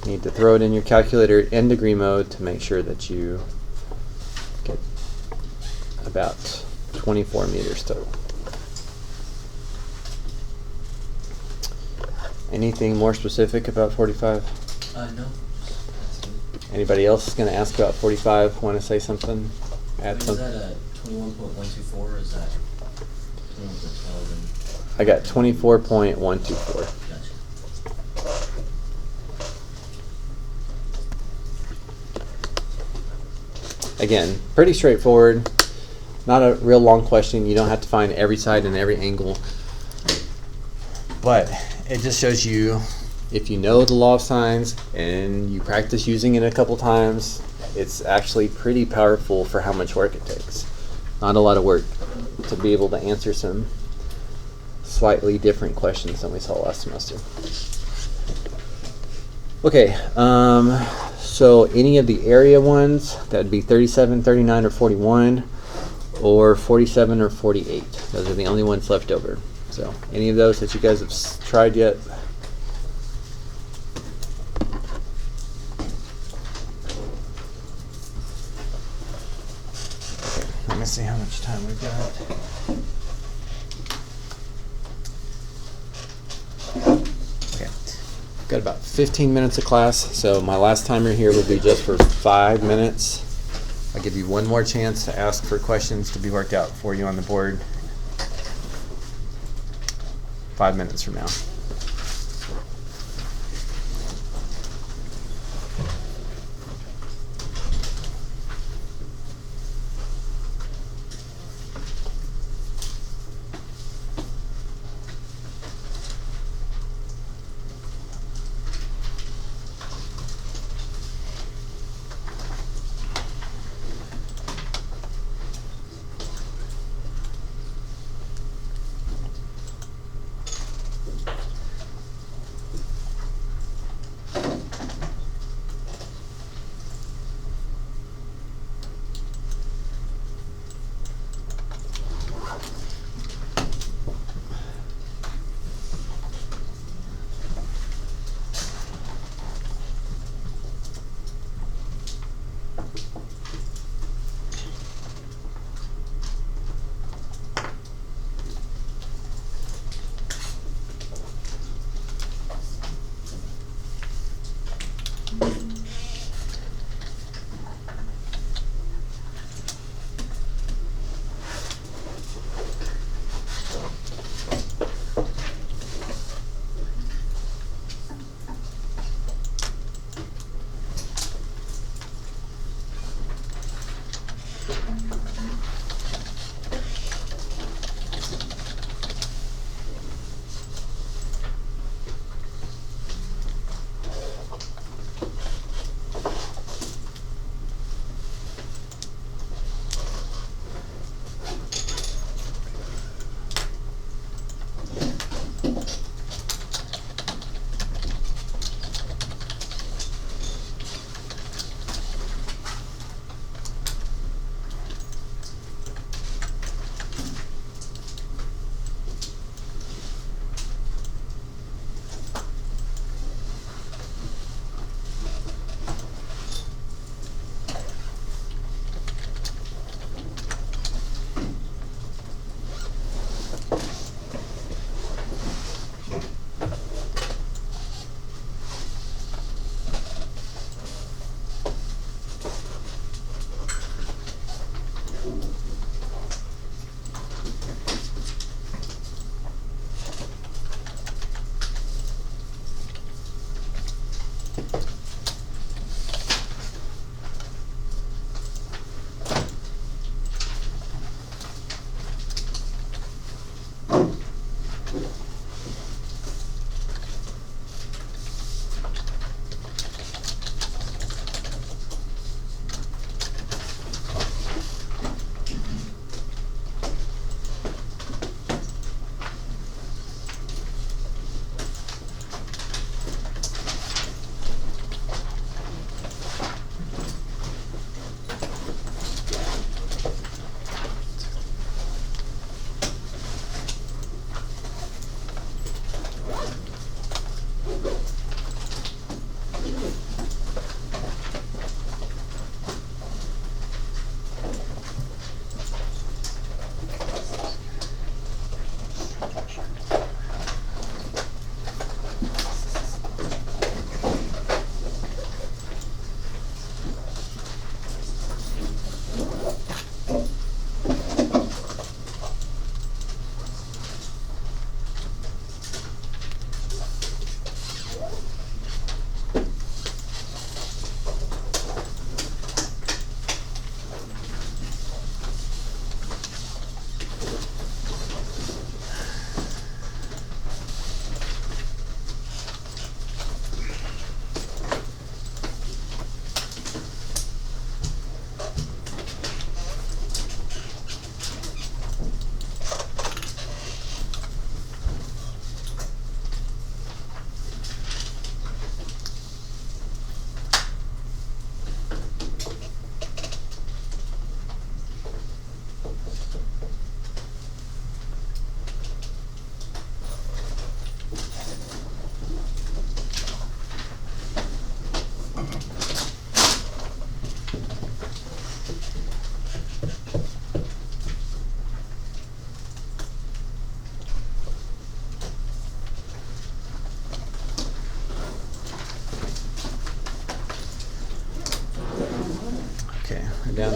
need to throw it in your calculator in degree mode to make sure that you get about 24 meters total. Anything more specific about 45? No. That's it. Anybody else going to ask about 45? Want to say something? Add Is something? that a 21.124 or is that 21.12? I got 24.124. Gotcha. Again, pretty straightforward. Not a real long question. You don't have to find every side and every angle. But it just shows you, if you know the law of sines and you practice using it a couple times, it's actually pretty powerful for how much work it takes. Not a lot of work to be able to answer some slightly different questions than we saw last semester. Okay, so any of the area ones, that would be 37, 39, or 41, or 47 or 48. Those are the only ones left over. So any of those that you guys have tried yet? Okay, let me see how much time we've got. Okay, got about 15 minutes of class, so my last timer here will be just for 5 minutes. I'll give you one more chance to ask for questions to be worked out for you on the board. 5 minutes from now.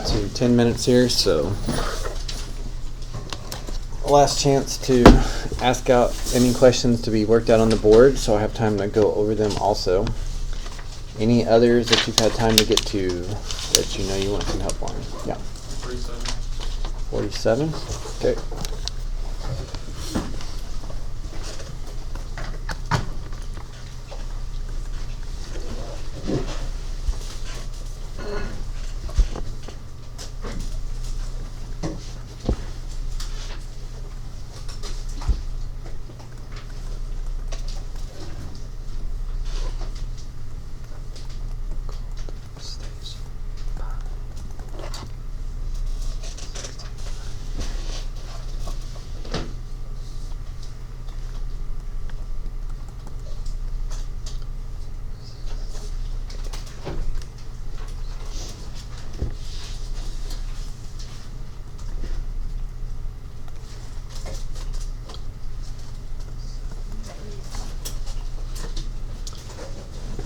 down to 10 minutes here, so last chance to ask out any questions to be worked out on the board, so I have time to go over them also. Any others that you've had time to get to that you know you want some help on? Yeah. 47. 47? Okay.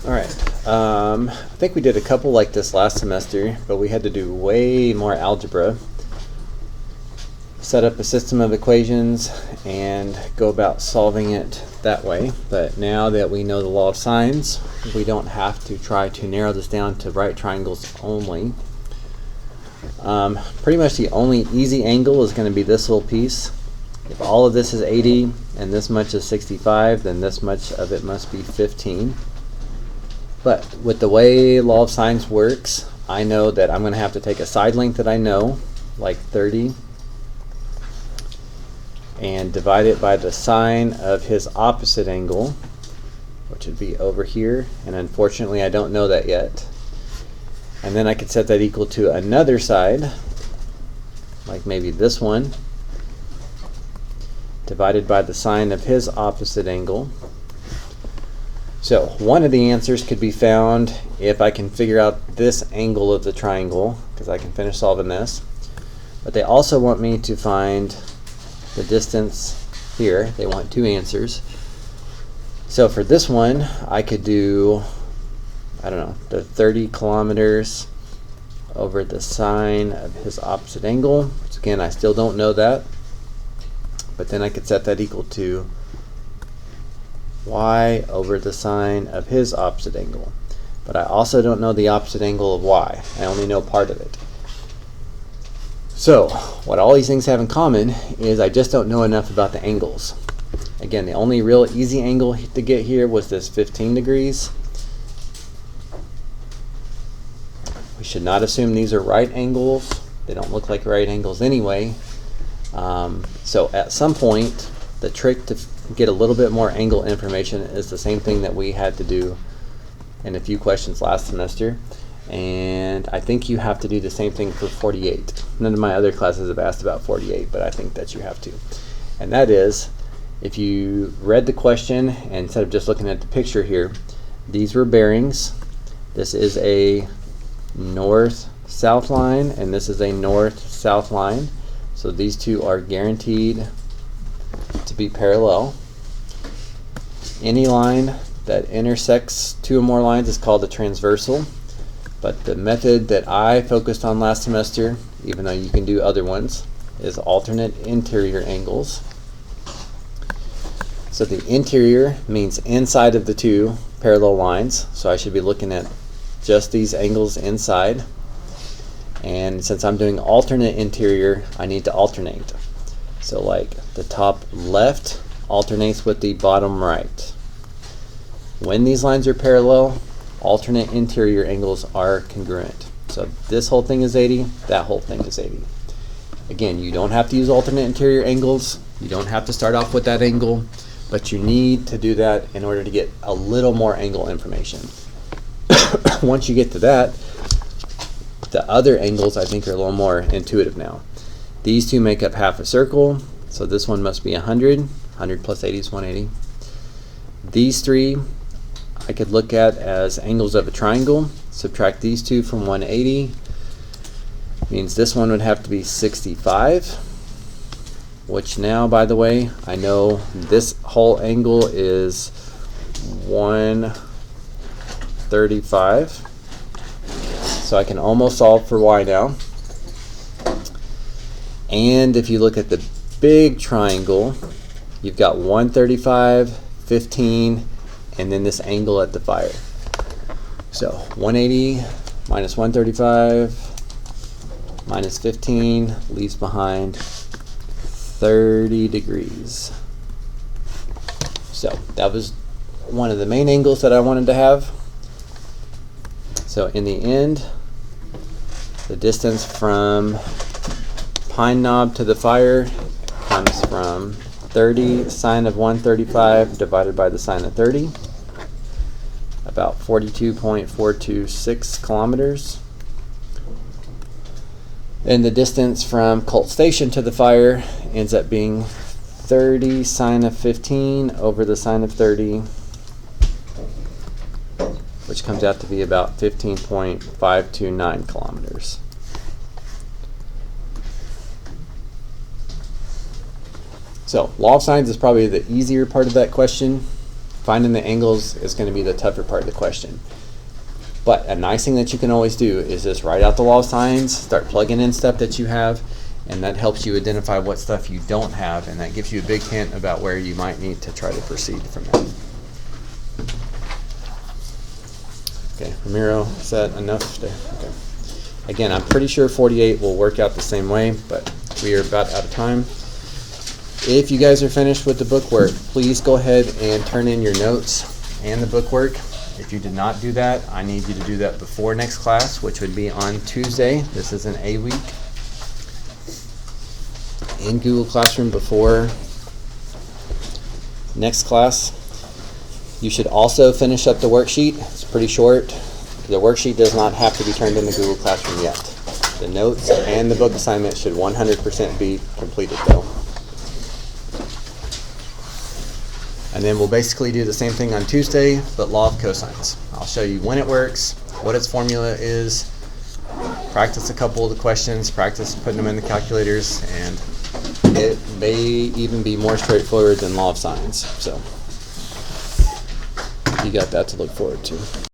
All right. I think we did a couple like this last semester, but we had to do way more algebra. Set up a system of equations and go about solving it that way. But now that we know the law of sines, we don't have to try to narrow this down to right triangles only. Pretty much the only easy angle is going to be this little piece. If all of this is 80 and this much is 65, then this much of it must be 15. But with the way law of sines works, I know that I'm going to have to take a side length that I know, like 30, and divide it by the sine of his opposite angle, which would be over here. And unfortunately, I don't know that yet. And then I could set that equal to another side, like maybe this one, divided by the sine of his opposite angle. So one of the answers could be found if I can figure out this angle of the triangle, because I can finish solving this. But they also want me to find the distance here. They want two answers. So for this one, I could do, I don't know, the 30 kilometers over the sine of his opposite angle, which again, I still don't know that. But then I could set that equal to y over the sine of his opposite angle. But I also don't know the opposite angle of y. I only know part of it. So what all these things have in common is I just don't know enough about the angles. Again, the only real easy angle to get here was this 15 degrees. We should not assume these are right angles. They don't look like right angles anyway. So at some point, the trick to get a little bit more angle information is the same thing that we had to do in a few questions last semester. And I think you have to do the same thing for 48. None of my other classes have asked about 48, but I think that you have to. And that is, if you read the question and instead of just looking at the picture here, these were bearings. This is a north-south line, and this is a north-south line. So these two are guaranteed to be parallel. Any line that intersects two or more lines is called a transversal. But the method that I focused on last semester, even though you can do other ones, is alternate interior angles. So the interior means inside of the two parallel lines. So I should be looking at just these angles inside. And since I'm doing alternate interior, I need to alternate. So like the top left alternates with the bottom right. When these lines are parallel, alternate interior angles are congruent. So this whole thing is 80, that whole thing is 80. Again, you don't have to use alternate interior angles. You don't have to start off with that angle, but you need to do that in order to get a little more angle information. Once you get to that, the other angles I think are a little more intuitive now. These two make up half a circle, so this one must be 100. 100 plus 80 is 180. These three I could look at as angles of a triangle. Subtract these two from 180. Means this one would have to be 65. Which now, by the way, I know this whole angle is 135. So I can almost solve for y now. And if you look at the big triangle, you've got 135, 15, and then this angle at the fire. So 180 minus 135 minus 15 leaves behind 30 degrees. So that was one of the main angles that I wanted to have. So in the end, the distance from Pine Knob to the fire comes from 30 sine of 135 divided by the sine of 30, about 42.426 kilometers. And the distance from Colt Station to the fire ends up being 30 sine of 15 over the sine of 30, which comes out to be about 15.529 kilometers. So, law of sines is probably the easier part of that question. Finding the angles is going to be the tougher part of the question. But a nice thing that you can always do is just write out the law of sines, start plugging in stuff that you have, and that helps you identify what stuff you don't have, and that gives you a big hint about where you might need to try to proceed from there. Okay, Ramiro, is that enough? Okay. Again, I'm pretty sure 48 will work out the same way, but we are about out of time. If you guys are finished with the bookwork, please go ahead and turn in your notes and the bookwork. If you did not do that, I need you to do that before next class, which would be on Tuesday. This is an A week. In Google Classroom before next class. You should also finish up the worksheet. It's pretty short. The worksheet does not have to be turned into Google Classroom yet. The notes and the book assignment should 100% be completed though. And then we'll basically do the same thing on Tuesday, but law of cosines. I'll show you when it works, what its formula is, practice a couple of the questions, practice putting them in the calculators, and it may even be more straightforward than law of sines. So you got that to look forward to.